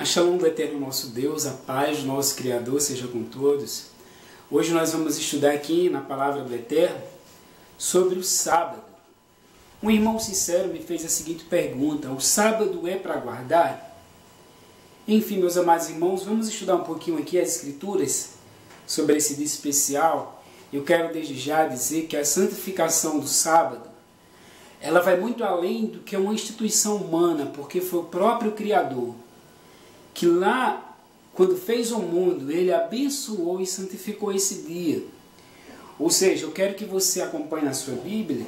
A Shalom do Eterno nosso Deus, a paz do nosso Criador seja com todos. Hoje nós vamos estudar aqui na Palavra do Eterno sobre o sábado. Um irmão sincero me fez a seguinte pergunta: o sábado é para guardar? Enfim, meus amados irmãos, vamos estudar um pouquinho aqui as Escrituras sobre esse dia especial. Eu quero desde já dizer que a santificação do sábado, ela vai muito além do que uma instituição humana, porque foi o próprio Criador que lá, quando fez o mundo, ele abençoou e santificou esse dia. Ou seja, eu quero que você acompanhe na sua Bíblia,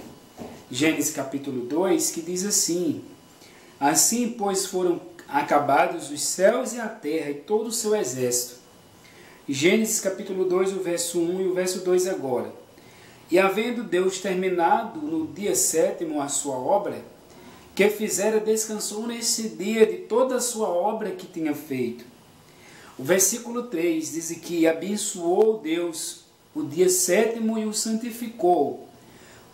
Gênesis capítulo 2, que diz assim: assim, pois, foram acabados os céus e a terra e todo o seu exército. Gênesis capítulo 2, o verso 1 e o verso 2 agora. E havendo Deus terminado no dia sétimo a sua obra, que fizera, descansou nesse dia de toda a sua obra que tinha feito. O versículo 3 diz que abençoou Deus o dia sétimo e o santificou,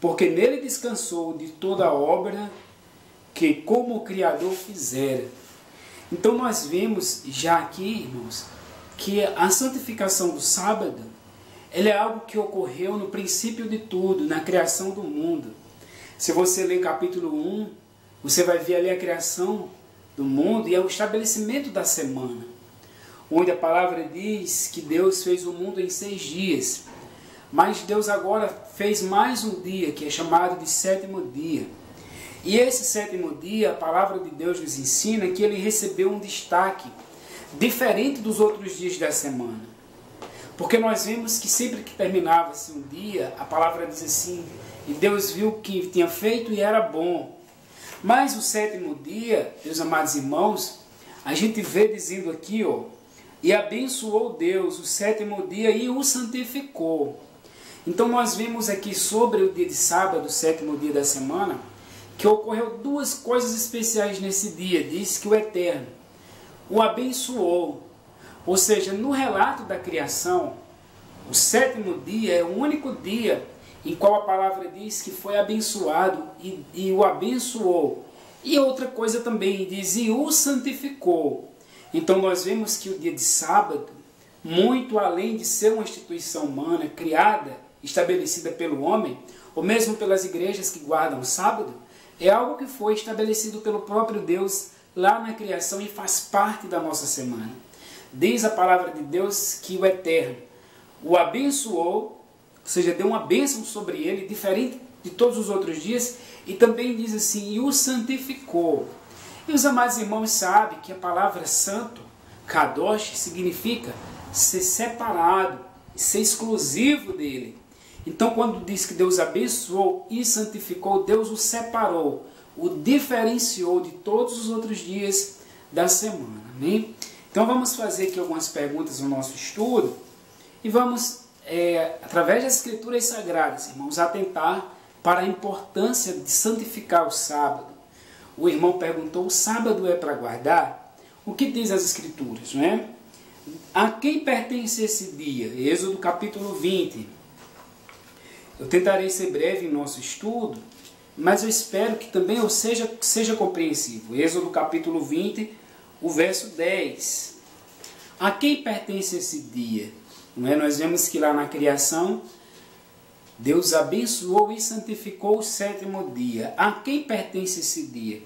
porque nele descansou de toda a obra que como o Criador fizera. Então nós vemos já aqui, irmãos, que a santificação do sábado, ela é algo que ocorreu no princípio de tudo, na criação do mundo. Se você ler capítulo 1, você vai ver ali a criação do mundo e é o estabelecimento da semana, onde a palavra diz que Deus fez o mundo em 6 dias. Mas Deus agora fez mais um dia, que é chamado de sétimo dia. E esse sétimo dia, a palavra de Deus nos ensina que ele recebeu um destaque diferente dos outros dias da semana. Porque nós vemos que sempre que terminava-se um dia, a palavra diz assim: e Deus viu o que tinha feito e era bom. Mas o sétimo dia, meus amados irmãos, a gente vê dizendo aqui, e abençoou Deus o sétimo dia e o santificou. Então nós vemos aqui sobre o dia de sábado, o sétimo dia da semana, que ocorreu 2 coisas especiais nesse dia. Diz que o Eterno o abençoou. Ou seja, no relato da criação, o sétimo dia é o único dia em qual a palavra diz que foi abençoado e o abençoou. E outra coisa também diz, e o santificou. Então nós vemos que o dia de sábado, muito além de ser uma instituição humana, criada, estabelecida pelo homem, ou mesmo pelas igrejas que guardam o sábado, é algo que foi estabelecido pelo próprio Deus lá na criação e faz parte da nossa semana. Diz a palavra de Deus que o Eterno o abençoou, ou seja, deu uma bênção sobre ele, diferente de todos os outros dias, e também diz assim, e o santificou. E os amados irmãos sabem que a palavra santo, kadosh, significa ser separado, ser exclusivo dele. Então, quando diz que Deus abençoou e santificou, Deus o separou, o diferenciou de todos os outros dias da semana. Amém? Então, vamos fazer aqui algumas perguntas no nosso estudo, e vamos através das Escrituras Sagradas, irmãos, atentar para a importância de santificar o sábado. O irmão perguntou: o sábado é para guardar? O que diz as Escrituras, não é? A quem pertence esse dia? Êxodo capítulo 20. Eu tentarei ser breve em nosso estudo, mas eu espero que também eu seja compreensivo. Êxodo capítulo 20, o verso 10. A quem pertence esse dia? Não é? Nós vemos que lá na criação, Deus abençoou e santificou o sétimo dia. A quem pertence esse dia?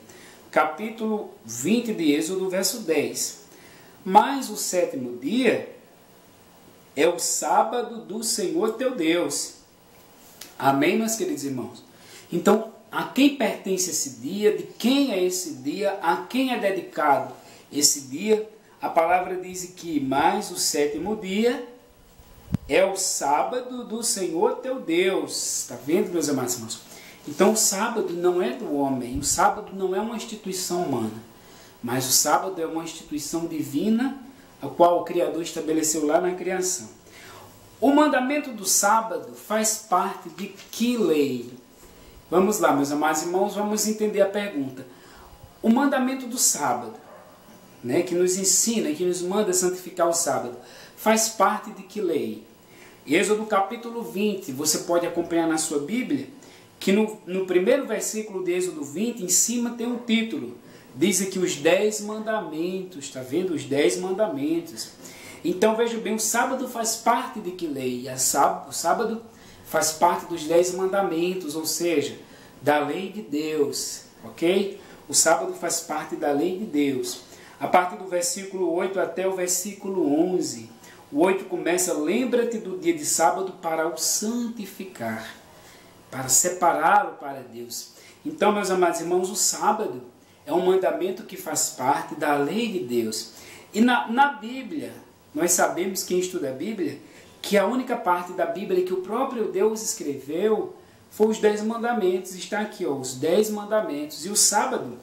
Capítulo 20 de Êxodo, verso 10. Mas o sétimo dia é o sábado do Senhor teu Deus. Amém, meus queridos irmãos? Então, a quem pertence esse dia? De quem é esse dia? A quem é dedicado esse dia? A palavra diz que mais o sétimo dia é o sábado do Senhor teu Deus. Está vendo, meus amados irmãos? Então o sábado não é do homem, o sábado não é uma instituição humana, mas o sábado é uma instituição divina, a qual o Criador estabeleceu lá na criação. O mandamento do sábado faz parte de que lei? Vamos lá, meus amados irmãos, vamos entender a pergunta. O mandamento do sábado, né, que nos ensina, que nos manda santificar o sábado, faz parte de que lei? Êxodo capítulo 20, você pode acompanhar na sua Bíblia, que no primeiro versículo de Êxodo 20, em cima tem um título, Diz aqui os 10 mandamentos, está vendo? Os 10 mandamentos. Então veja bem, o sábado faz parte de que lei? O sábado faz parte dos 10 mandamentos, ou seja, da lei de Deus, ok? O sábado faz parte da lei de Deus. A partir do versículo 8 até o versículo 11, o 8 começa: lembra-te do dia de sábado para o santificar, para separá-lo para Deus. Então, meus amados irmãos, o sábado é um mandamento que faz parte da lei de Deus. E na Bíblia, nós sabemos, quem estuda a Bíblia, que a única parte da Bíblia que o próprio Deus escreveu foi os 10 mandamentos. Está aqui, ó, os 10 mandamentos. E o sábado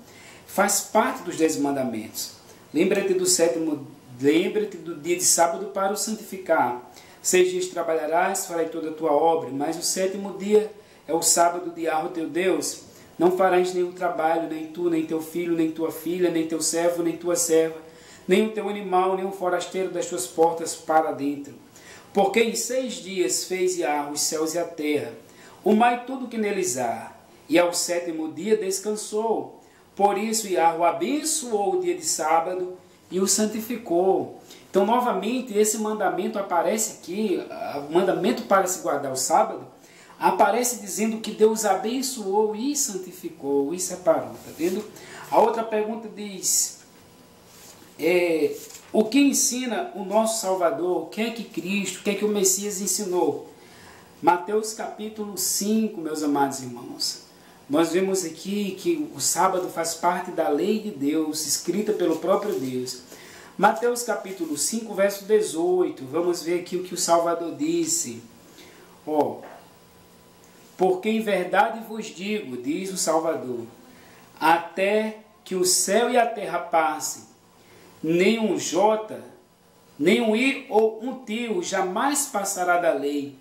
faz parte dos 10 mandamentos. Lembra-te do dia de sábado para o santificar. 6 dias trabalharás, farei toda a tua obra, mas o 7º dia é o sábado de Yahweh teu Deus. Não farás nenhum trabalho, nem tu, nem teu filho, nem tua filha, nem teu servo, nem tua serva, nem o teu animal, nem o forasteiro das tuas portas para dentro. Porque em 6 dias fez Yahweh os céus e a terra, o mar e tudo que neles há, e ao 7º dia descansou. Por isso Yahweh abençoou o dia de sábado e o santificou. Então, novamente, esse mandamento aparece aqui, o mandamento para se guardar o sábado, aparece dizendo que Deus abençoou e santificou e separou. Está vendo? A outra pergunta diz: o que ensina o nosso Salvador? O que é que Cristo, o que é que o Messias ensinou? Mateus capítulo 5, meus amados irmãos. Nós vemos aqui que o sábado faz parte da lei de Deus, escrita pelo próprio Deus. Mateus capítulo 5, verso 18. Vamos ver aqui o que o Salvador disse. Porque em verdade vos digo, diz o Salvador, até que o céu e a terra passem, nem um jota, nem um i ou um tio jamais passará da lei,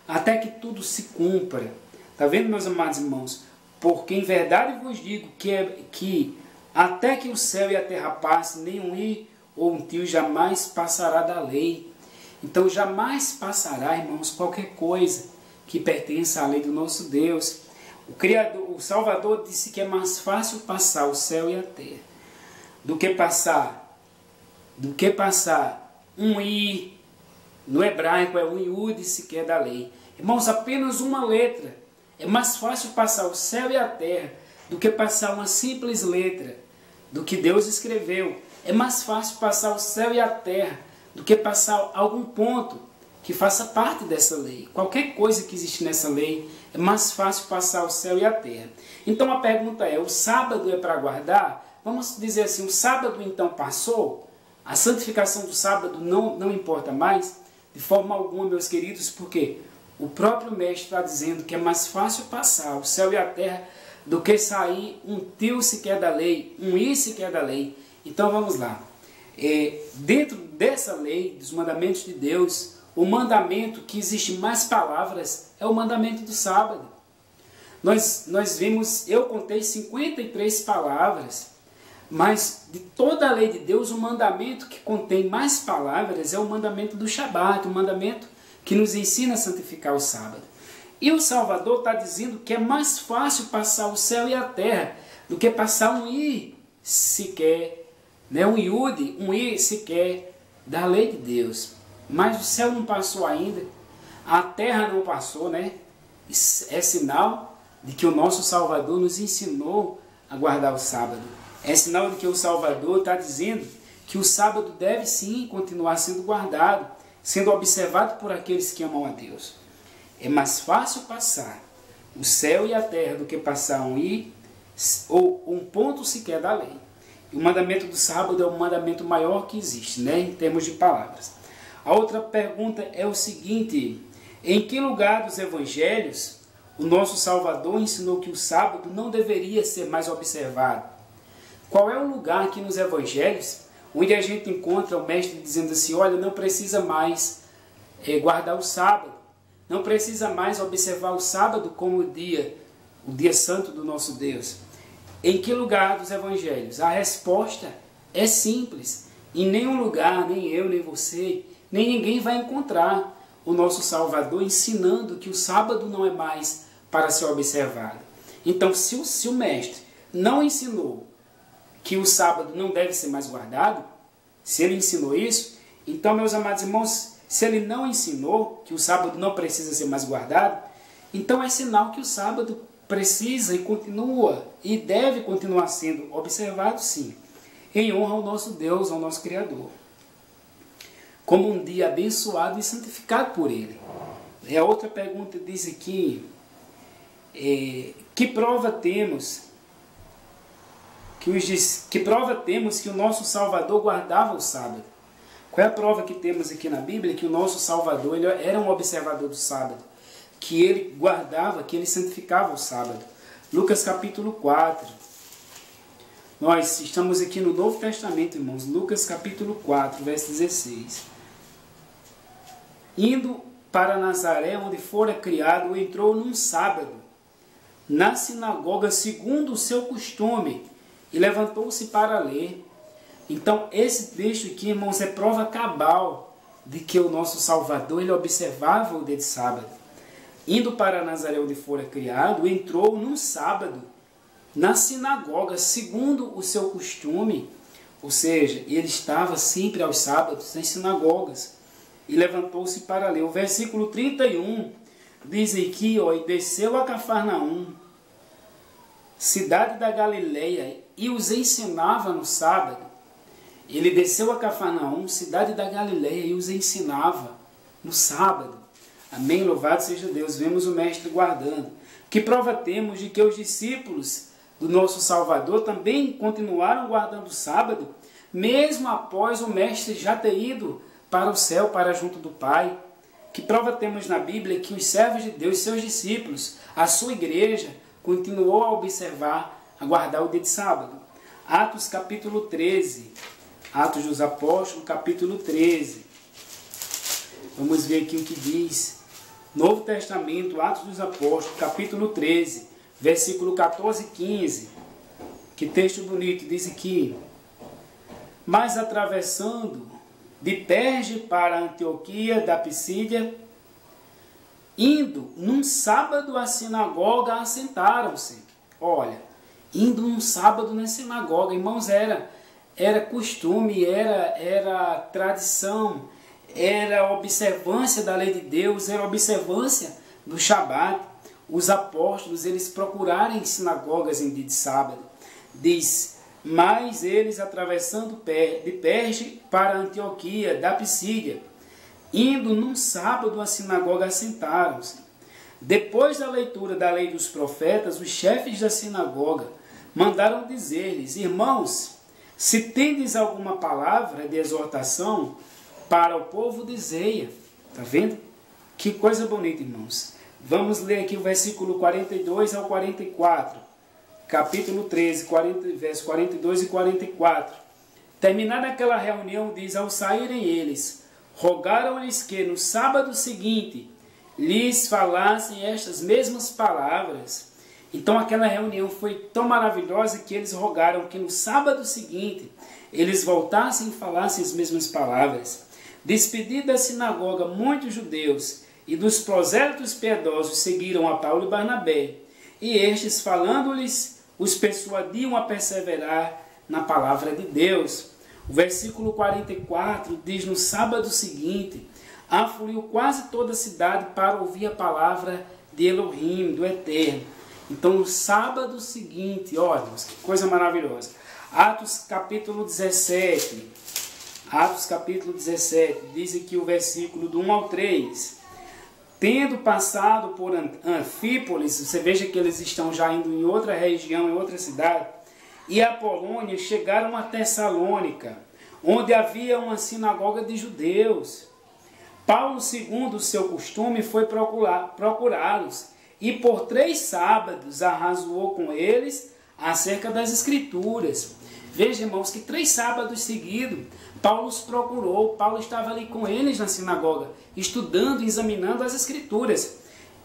até que tudo se cumpra. Está vendo, meus amados irmãos? Porque em verdade vos digo que até que o céu e a terra passem, nem um i ou um tio jamais passará da lei. Então jamais passará, irmãos, qualquer coisa que pertença à lei do nosso Deus. O Criador, o Salvador disse que é mais fácil passar o céu e a terra do que passar um i, no hebraico é um iude sequer da lei. Irmãos, apenas uma letra. É mais fácil passar o céu e a terra do que passar uma simples letra do que Deus escreveu. É mais fácil passar o céu e a terra do que passar algum ponto que faça parte dessa lei. Qualquer coisa que existe nessa lei, é mais fácil passar o céu e a terra. Então a pergunta é, o sábado é para guardar? Vamos dizer assim, o sábado então passou? A santificação do sábado não importa mais? De forma alguma, meus queridos, porque o próprio mestre está dizendo que é mais fácil passar o céu e a terra do que sair um tio sequer da lei, um i sequer da lei. Então vamos lá. Dentro dessa lei, dos mandamentos de Deus, o mandamento que existe mais palavras é o mandamento do sábado. Nós vimos, eu contei 53 palavras, mas de toda a lei de Deus, o mandamento que contém mais palavras é o mandamento do Shabat, o mandamento que nos ensina a santificar o sábado. E o Salvador está dizendo que é mais fácil passar o céu e a terra do que passar um i sequer, né? Um iude, um i sequer da lei de Deus. Mas o céu não passou ainda, a terra não passou, né? Isso é sinal de que o nosso Salvador nos ensinou a guardar o sábado. É sinal de que o Salvador está dizendo que o sábado deve sim continuar sendo guardado, sendo observado por aqueles que amam a Deus. É mais fácil passar o céu e a terra do que passar um i ou um ponto sequer da lei. E o mandamento do sábado é o mandamento maior que existe, né? Em termos de palavras. A outra pergunta é o seguinte: em que lugar dos evangelhos o nosso Salvador ensinou que o sábado não deveria ser mais observado? Qual é o lugar aqui nos evangelhos onde a gente encontra o mestre dizendo assim, olha, não precisa mais guardar o sábado, não precisa mais observar o sábado como o dia santo do nosso Deus? Em que lugar dos evangelhos? A resposta é simples. Em nenhum lugar, nem eu, nem você, nem ninguém vai encontrar o nosso Salvador ensinando que o sábado não é mais para ser observado. Então, se o mestre não ensinou que o sábado não deve ser mais guardado, se ele ensinou isso, então, meus amados irmãos, se ele não ensinou que o sábado não precisa ser mais guardado, então é sinal que o sábado precisa e continua e deve continuar sendo observado, sim, em honra ao nosso Deus, ao nosso Criador, como um dia abençoado e santificado por Ele. A outra pergunta diz aqui, que prova temos que o nosso Salvador guardava o sábado? Qual é a prova que temos aqui na Bíblia? Que o nosso Salvador ele era um observador do sábado, que ele guardava, que ele santificava o sábado. Lucas capítulo 4. Nós estamos aqui no Novo Testamento, irmãos. Lucas capítulo 4, verso 16. Indo para Nazaré, onde fora criado, entrou num sábado, na sinagoga, segundo o seu costume, e levantou-se para ler. Então, esse texto aqui, irmãos, é prova cabal de que o nosso Salvador ele observava o dia de sábado. Indo para Nazaré, onde fora criado, entrou num sábado, na sinagoga, segundo o seu costume, ou seja, ele estava sempre aos sábados nas sinagogas, e levantou-se para ler. O versículo 31 diz aqui, e desceu a Cafarnaum, cidade da Galileia, e os ensinava no sábado. Ele desceu a Cafarnaum, cidade da Galileia, e os ensinava no sábado. Amém? Louvado seja Deus. Vemos o Mestre guardando. Que prova temos de que os discípulos do nosso Salvador também continuaram guardando o sábado, mesmo após o Mestre já ter ido para o céu, para junto do Pai? Que prova temos na Bíblia que os servos de Deus, seus discípulos, a sua igreja, continuou a observar, a guardar o dia de sábado? Atos capítulo 13. Atos dos Apóstolos, capítulo 13. Vamos ver aqui o que diz. Novo Testamento, Atos dos Apóstolos, capítulo 13, versículo 14 e 15. Que texto bonito, diz aqui. Mas atravessando de Perge para Antioquia da Pisídia, indo num sábado à sinagoga, assentaram-se. Olha, indo num sábado na sinagoga, irmãos, era costume, era tradição, era observância da lei de Deus, era observância do Shabat. Os apóstolos, eles procuraram em sinagogas em dia de sábado. Diz, mas eles atravessando de Perge para Antioquia da Pisídia, indo num sábado à sinagoga, assentaram-se. Depois da leitura da lei dos profetas, os chefes da sinagoga mandaram dizer-lhes, irmãos, se tendes alguma palavra de exortação para o povo, dizei-a. Está vendo? Que coisa bonita, irmãos. Vamos ler aqui o versículo 42 ao 44. Capítulo 13, versos 42 e 44. Terminada aquela reunião, diz, ao saírem eles, rogaram-lhes que no sábado seguinte lhes falassem estas mesmas palavras. Então aquela reunião foi tão maravilhosa que eles rogaram que no sábado seguinte eles voltassem e falassem as mesmas palavras. Despedidos da sinagoga, muitos judeus e dos prosélitos piedosos seguiram a Paulo e Barnabé, e estes, falando-lhes, os persuadiam a perseverar na palavra de Deus. O versículo 44 diz, no sábado seguinte, afluiu quase toda a cidade para ouvir a palavra de Elohim, do Eterno. Então, no sábado seguinte, olha, que coisa maravilhosa. Atos capítulo 17. Atos capítulo 17, diz aqui o versículo do 1 ao 3. Tendo passado por Anfípolis, você veja que eles estão já indo em outra região, em outra cidade, e a Polônia, chegaram a Tessalônica, onde havia uma sinagoga de judeus. Paulo, segundo o seu costume, foi procurá-los, e por 3 sábados arrazoou com eles acerca das Escrituras. Veja, irmãos, que 3 sábados seguidos, Paulo os procurou. Paulo estava ali com eles na sinagoga, estudando e examinando as Escrituras.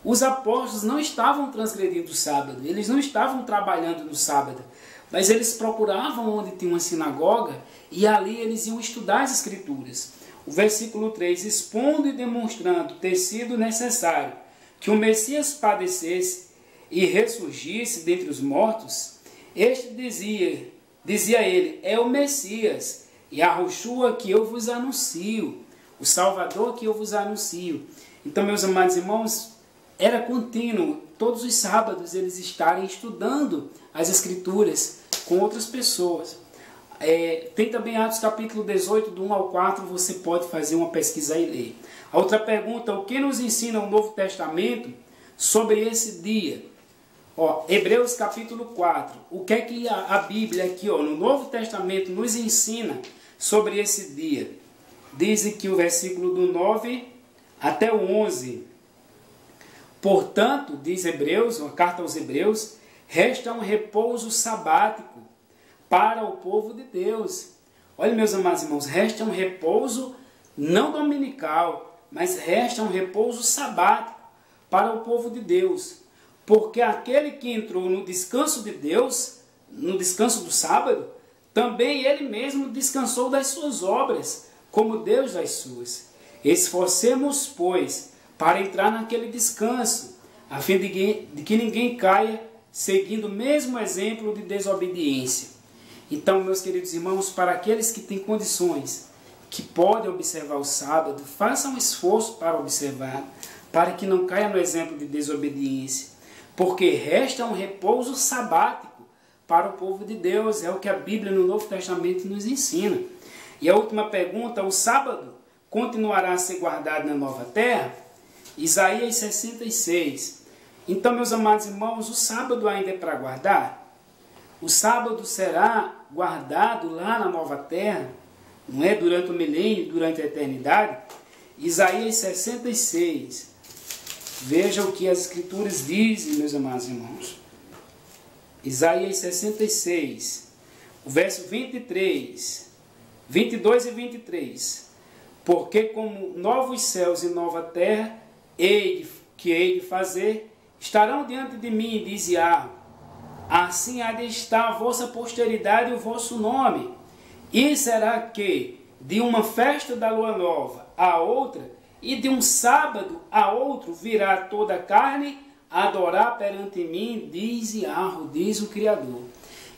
Os apóstolos não estavam transgredindo o sábado, eles não estavam trabalhando no sábado, mas eles procuravam onde tinha uma sinagoga e ali eles iam estudar as Escrituras. O versículo 3, expondo e demonstrando ter sido necessário que o Messias padecesse e ressurgisse dentre os mortos, este dizia ele: é o Messias, e a Yeshua que eu vos anuncio, o Salvador que eu vos anuncio. Então, meus amados irmãos, era contínuo, todos os sábados eles estarem estudando as Escrituras com outras pessoas. Tem também Atos capítulo 18, do 1 ao 4, você pode fazer uma pesquisa e ler. A outra pergunta: o que nos ensina o Novo Testamento sobre esse dia? Hebreus capítulo 4, o que é que a Bíblia aqui no Novo Testamento nos ensina sobre esse dia? Diz aqui o versículo do 9 até o 11. Portanto, diz Hebreus, uma carta aos Hebreus, resta um repouso sabático para o povo de Deus. Olha, meus amados irmãos, resta um repouso não dominical, mas resta um repouso sabático para o povo de Deus. Porque aquele que entrou no descanso de Deus, no descanso do sábado, também ele mesmo descansou das suas obras, como Deus das suas. Esforcemos, pois, para entrar naquele descanso, a fim de que ninguém caia seguindo o mesmo exemplo de desobediência. Então, meus queridos irmãos, para aqueles que têm condições, que podem observar o sábado, façam um esforço para observar, para que não caia no exemplo de desobediência. Porque resta um repouso sabático para o povo de Deus, é o que a Bíblia no Novo Testamento nos ensina. E a última pergunta: o sábado continuará a ser guardado na nova terra? Isaías 66. Então, meus amados irmãos, o sábado ainda é para guardar? O sábado será guardado lá na nova terra, não é? Durante o milênio, durante a eternidade? Isaías 66. Veja o que as Escrituras dizem, meus amados irmãos. Isaías 66, o verso 23, 22 e 23. Porque como novos céus e nova terra que hei de fazer, estarão diante de mim, diz Yahweh. Assim há de estar a vossa posteridade e o vosso nome. E será que de uma festa da lua nova a outra, e de um sábado a outro, virá toda a carne a adorar perante mim, diz Yahweh, diz o Criador.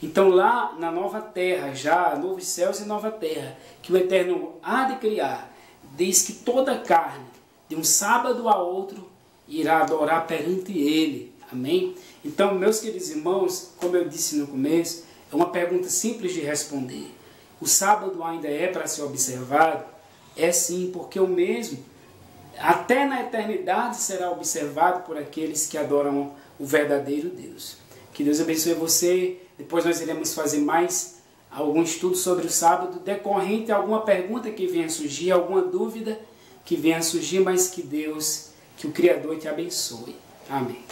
Então lá na nova terra, já novos céus e nova terra, que o Eterno há de criar, diz que toda a carne, de um sábado a outro, irá adorar perante Ele. Amém? Então, meus queridos irmãos, como eu disse no começo, é uma pergunta simples de responder. O sábado ainda é para ser observado? É sim, porque o mesmo, até na eternidade, será observado por aqueles que adoram o verdadeiro Deus. Que Deus abençoe você. Depois nós iremos fazer mais algum estudo sobre o sábado, decorrente a alguma pergunta que venha surgir, alguma dúvida que venha surgir, mas que Deus, que o Criador te abençoe. Amém.